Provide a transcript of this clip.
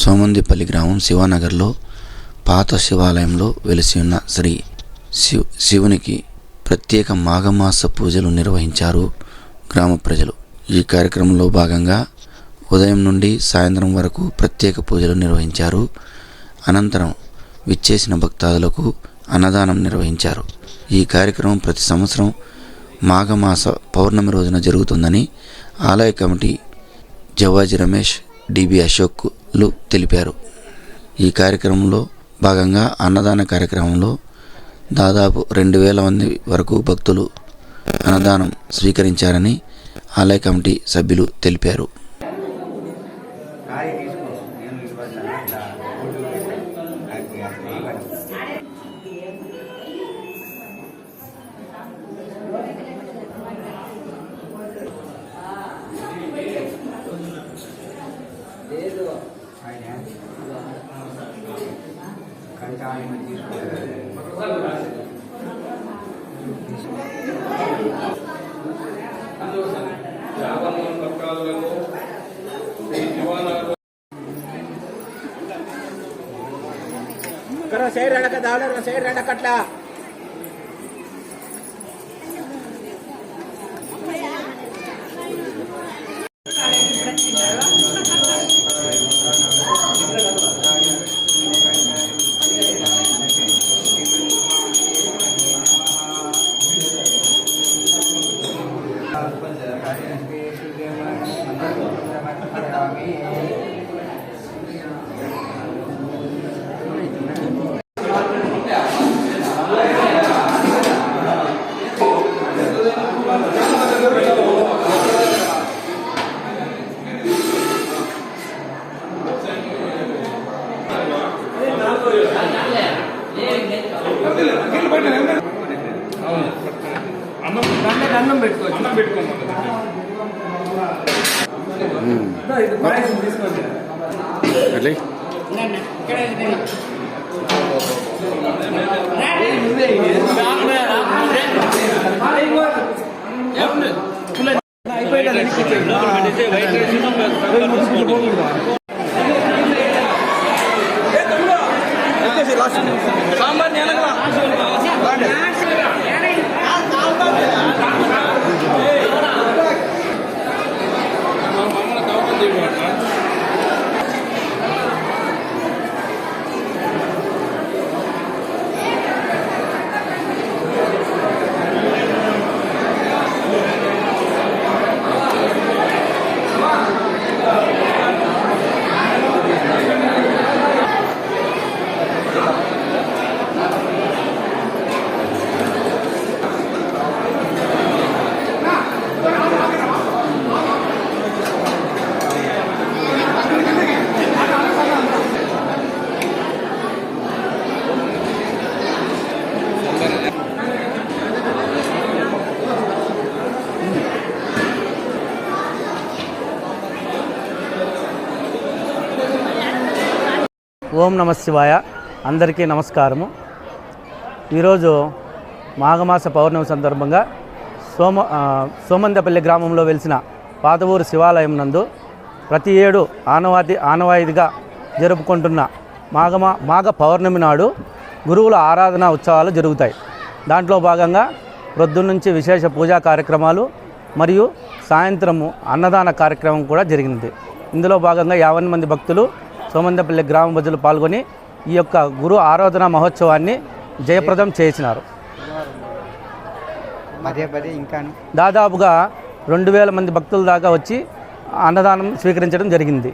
సోమందిపల్లి గ్రామం శివానగర్లో పాత శివాలయంలో వెలిసి ఉన్న శ్రీ శివునికి ప్రత్యేక మాఘమాస పూజలు నిర్వహించారు గ్రామ ప్రజలు. ఈ కార్యక్రమంలో భాగంగా ఉదయం నుండి సాయంత్రం వరకు ప్రత్యేక పూజలు నిర్వహించారు. అనంతరం విచ్చేసిన భక్తాదులకు అన్నదానం నిర్వహించారు. ఈ కార్యక్రమం ప్రతి సంవత్సరం మాఘమాస పౌర్ణమి రోజున జరుగుతుందని ఆలయ కమిటీ జవాజీ రమేష్, డిబి అశోక్లు తెలిపారు. ఈ కార్యక్రమంలో భాగంగా అన్నదాన కార్యక్రమంలో దాదాపు 2000 మంది వరకు భక్తులు అన్నదానం స్వీకరించారని ఆలయ కమిటీ సభ్యులు తెలిపారు. సైడ్ రడక దావల సైడ్ రడకట్లా అన్నం పెట్టుకోవచ్చు. ఓం నమ శివాయ. అందరికీ నమస్కారము. ఈరోజు మాఘమాస పౌర్ణమి సందర్భంగా సోమందిపల్లి గ్రామంలో వెలిసిన పాతవూరు శివాలయం నందు ప్రతి ఏడు ఆనవాయితీగా జరుపుకుంటున్న మాఘ పౌర్ణమి నాడు గురువుల ఆరాధన ఉత్సవాలు జరుగుతాయి. దాంట్లో భాగంగా ప్రొద్దున్నుంచి విశేష పూజా కార్యక్రమాలు మరియు సాయంత్రము అన్నదాన కార్యక్రమం కూడా జరిగింది. ఇందులో భాగంగా 50 మంది భక్తులు సోమందిపల్లి గ్రామ ప్రజలు పాల్గొని ఈ యొక్క గురు ఆరాధన మహోత్సవాన్ని జయప్రదం చేసినారు. దాదాపుగా 2000 మంది భక్తుల దాకా వచ్చి అన్నదానం స్వీకరించడం జరిగింది.